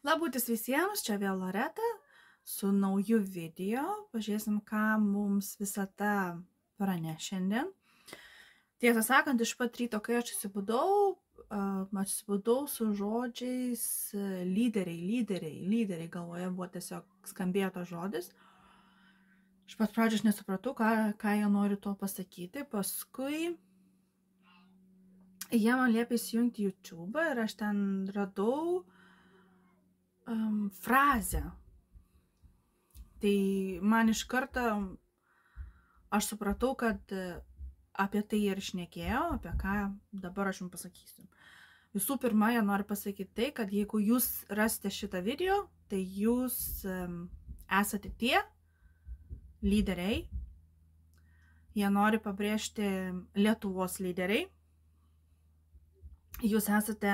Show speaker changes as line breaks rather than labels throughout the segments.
Labutis visiems, čia vėl Loreta su nauju video. Pažiūrėsim, ką mums visata praneš šiandien. Tiesą sakant, iš pat ryto, kai aš atsibudau su žodžiais lyderiai. Galvoje buvo tiesiog skambėjo tas žodis. Iš pat pradžios nesupratau, ką jie nori to pasakyti. Paskui jie man liepė įsijungti YouTube ir aš ten radau frazę. Tai man iš karto aš supratau, kad apie tai ir šnekėjo, apie ką dabar aš jums pasakysiu. Visų pirma, jie nori pasakyti tai, kad jeigu jūs rasite šitą video, tai jūs esate tie lyderiai. Jie nori pabrėžti Lietuvos lyderiai. Jūs esate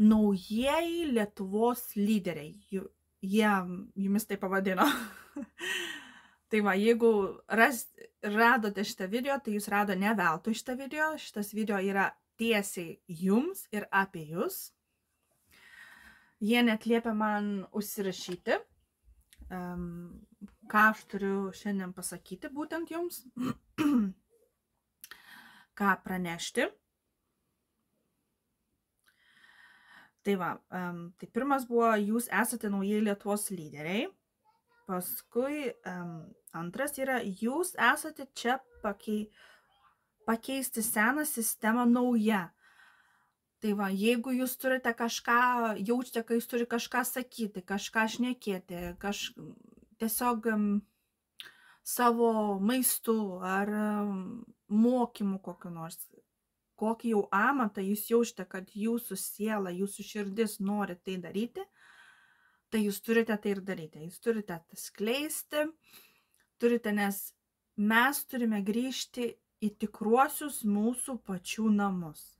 naujieji Lietuvos lyderiai. Jie jumis tai pavadino. Tai va, jeigu radote šitą video, tai jūs rado ne veltui šitą video. Šitas video yra tiesiai jums ir apie jūs. Jie net liepia man užsirašyti, ką aš turiu šiandien pasakyti būtent jums, ką pranešti. Tai va, tai pirmas buvo, jūs esate naujieji Lietuvos lyderiai. Paskui antras yra, jūs esate čia pakeisti seną sistemą nauja. Tai va, jeigu jūs turite kažką, jaučiate, kai jūs turite kažką sakyti, kažką šnekėti, tiesiog savo maistu ar mokymu kokiu nors, kokį jau amatą jūs jaučiate, kad jūsų siela, jūsų širdis nori tai daryti, tai jūs turite tai ir daryti. Jūs turite tai skleisti, nes mes turime grįžti į tikruosius mūsų pačių namus.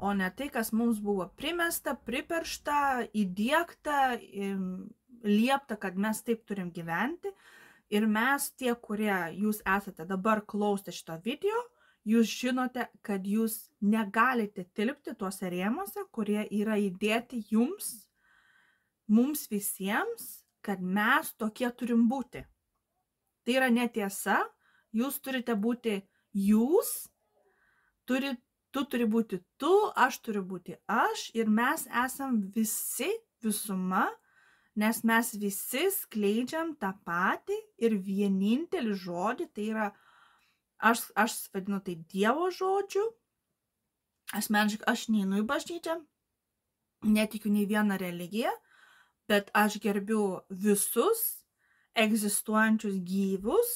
O ne tai, kas mums buvo primesta, priperšta, įdiegta, liepta, kad mes taip turim gyventi. Ir mes tie, kurie jūs esate dabar klausę šito video, jūs žinote, kad jūs negalite tilpti tuose rėmuose, kurie yra įdėti jums, mums visiems, kad mes tokie turim būti. Tai yra netiesa, jūs turite būti jūs, tu turi būti tu, aš turiu būti aš ir mes esam visi visuma, nes mes visi skleidžiam tą patį ir vienintelį žodį, tai yra, aš vadinu tai Dievo žodžiu, asmeniškai aš neinu į bažnyčią, netikiu nei vieną religiją, bet aš gerbiu visus egzistuojančius gyvus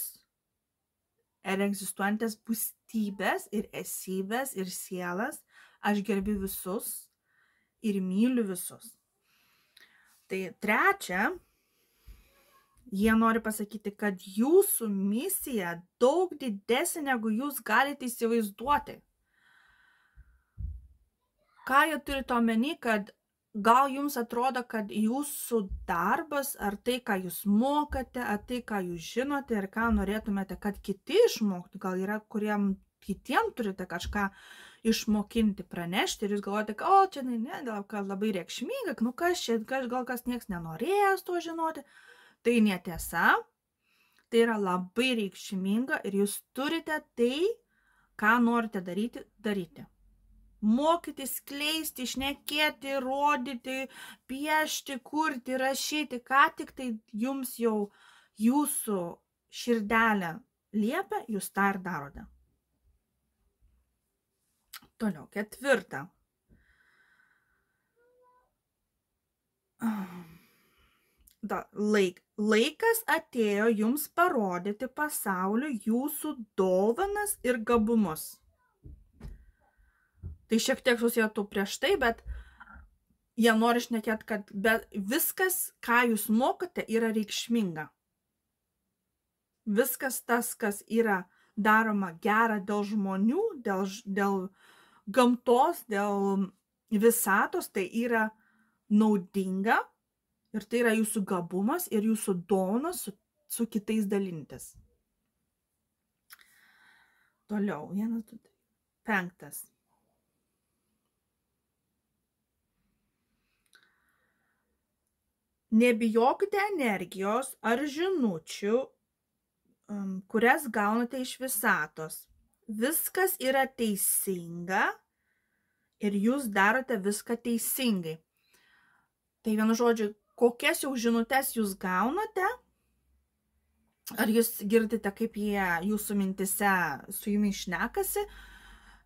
ir egzistuojančias būstybės ir esybės ir sielas. Aš gerbiu visus ir myliu visus. Tai trečia, jie nori pasakyti, kad jūsų misija daug didesnė, negu jūs galite įsivaizduoti. Ką jie turite omeny, kad gal jums atrodo, kad jūsų darbas, ar tai, ką jūs mokate, ar tai, ką jūs žinote, ir ką norėtumėte, kad kiti išmoktų, gal yra, kuriem kitiem turite kažką išmokinti, pranešti, ir jūs galvojate, o čia gal labai reikšminga, kas čia, gal kas nieks nenorės to žinoti. Tai netiesa, tai yra labai reikšminga ir jūs turite tai, ką norite daryti. Mokyti, skleisti, šnekėti, rodyti, piešti, kurti, rašyti, ką tik tai jums jau jūsų širdelė liepia, jūs tą ir darote. Toliau, ketvirta. Laikas atėjo jums parodyti pasauliu jūsų dovanas ir gabumus. Tai šiek tiek susijętų prieš tai, bet jie nori šnekėti, kad viskas, ką jūs mokate, yra reikšminga. Viskas tas, kas yra daroma gera dėl žmonių, dėl gamtos, dėl visatos, tai yra naudinga ir tai yra jūsų gabumas ir jūsų dovanas su kitais dalintis. Toliau, 5. Nebijokite energijos ar žinučių, kurias gaunate iš visatos. Viskas yra teisinga ir jūs darote viską teisingai. Tai vienu žodžiu, kokias jau žinutes jūs gaunate, ar jūs girdite, kaip jie jūsų mintise su jumis šnekasi.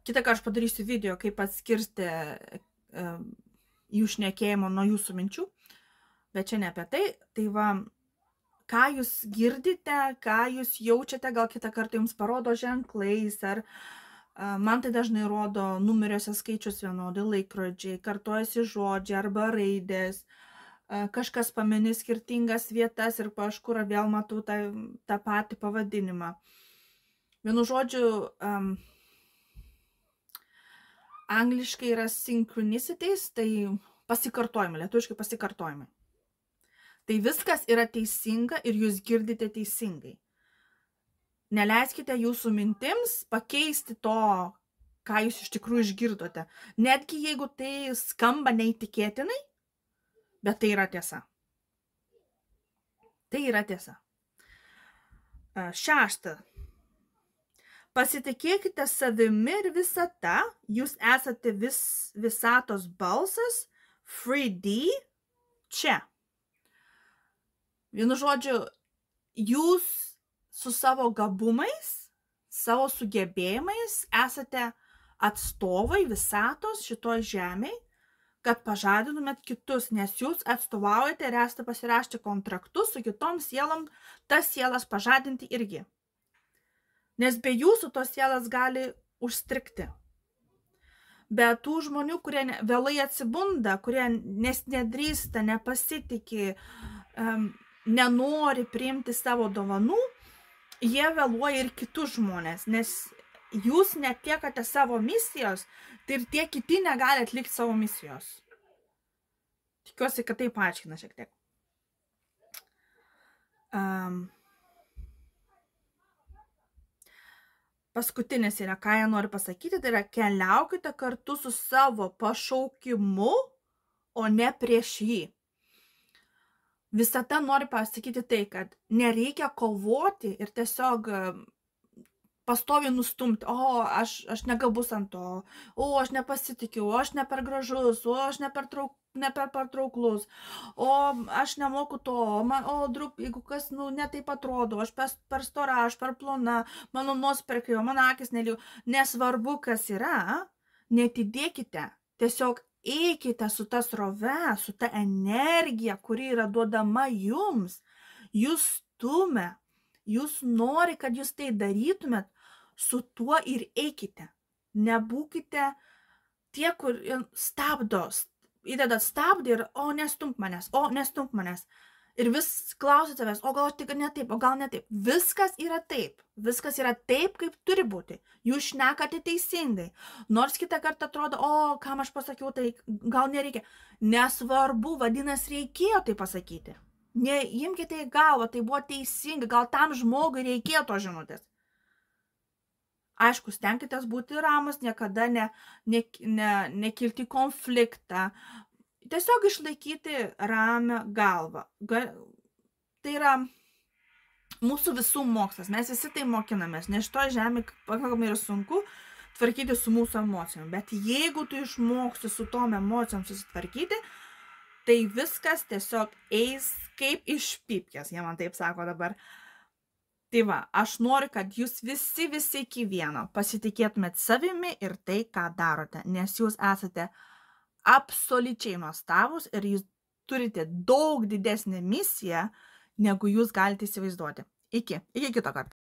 Kitą kartą aš padarysiu video, kaip atskirsti jų šnekėjimo nuo jūsų minčių, bet čia ne apie tai. Tai va, ką jūs girdite, ką jūs jaučiate, gal kitą kartą jums parodo ženklais, ar man tai dažnai rodo numeriuose skaičius vienodai, laikrodžiai, kartojasi žodžiai arba raidės, kažkas pamini skirtingas vietas ir kažkur vėl matau tą patį pavadinimą. Vienu žodžiu, angliškai yra synchronicities, tai pasikartojimai, lietuviškai pasikartojimai. Tai viskas yra teisinga ir jūs girdite teisingai. Neleiskite jūsų mintims pakeisti to, ką jūs iš tikrųjų išgirdote. Netgi jeigu tai skamba neįtikėtinai, bet tai yra tiesa. Tai yra tiesa. 6. Pasitikėkite savimi ir visata. Jūs esate visatos balsas, 3D, čia. Vienu žodžiu, jūs su savo gabumais, savo sugebėjimais esate atstovai visatos šitoj žemėj, kad pažadintumėt kitus, nes jūs atstovaujate ir esate pasirašyti kontraktus su kitom sielom, tas sielas pažadinti irgi. Nes be jūsų tos sielas gali užstrigti. Be tų žmonių, kurie vėlai atsibunda, kurie nedrįsta, nepasitikė, nenori priimti savo dovanų, jie vėluoja ir kitus žmonės, nes jūs netiekate savo misijos, tai ir tie kiti negali atlikti savo misijos. Tikiuosi, kad tai paaiškina šiek tiek. Paskutinis yra, ką jie nori pasakyti, tai yra keliaukite kartu su savo pašaukimu, o ne prieš jį. Visata nori pasakyti tai, kad nereikia kovoti ir tiesiog pastoviai nustumti, aš negabus ant to, aš nepasitikiu, aš ne per gražus, aš ne per patrauklus, aš nemoku to, jeigu kas ne taip atrodo, aš per stora, aš per plona, mano nos per kreiva, mano akis nelygiu. Nesvarbu, kas yra, neatidėkite, tiesiog eikite su ta srove, su ta energija, kuri yra duodama jums, jūs stumia, jūs nori, kad jūs tai darytumėt, su tuo ir eikite. Nebūkite tie, kur stabdo, įdedat stabdį ir nestumk manęs. Ir vis klausite savęs, gal tik ne taip, gal ne taip. Viskas yra taip. Viskas yra taip, kaip turi būti. Jūs šnekate teisingai. Nors kitą kartą atrodo, kam aš pasakiau, tai gal nereikia. Nesvarbu, vadinasi, reikėjo tai pasakyti. Neimkite į galvą, tai buvo teisinga, gal tam žmogui reikėjo to žinutės. Aišku, stenkitės būti ramus, niekada nekilti konfliktą. Tiesiog išlaikyti ramią galvą. Tai yra mūsų visų mokslas, mes visi tai mokinamės, nes šitoje žemėje pakankamai yra sunku tvarkyti su mūsų emocijom. Bet jeigu tu išmoksti su tom emocijom susitvarkyti, tai viskas tiesiog eis kaip iš pypkės, jie man taip sako dabar. Tai va, aš noriu, kad jūs visi iki vieno pasitikėtumėt savimi ir tai, ką darote, nes jūs esate absoliučiai nuostabūs ir jūs turite daug didesnę misiją, negu jūs galite įsivaizduoti. Iki kito karto.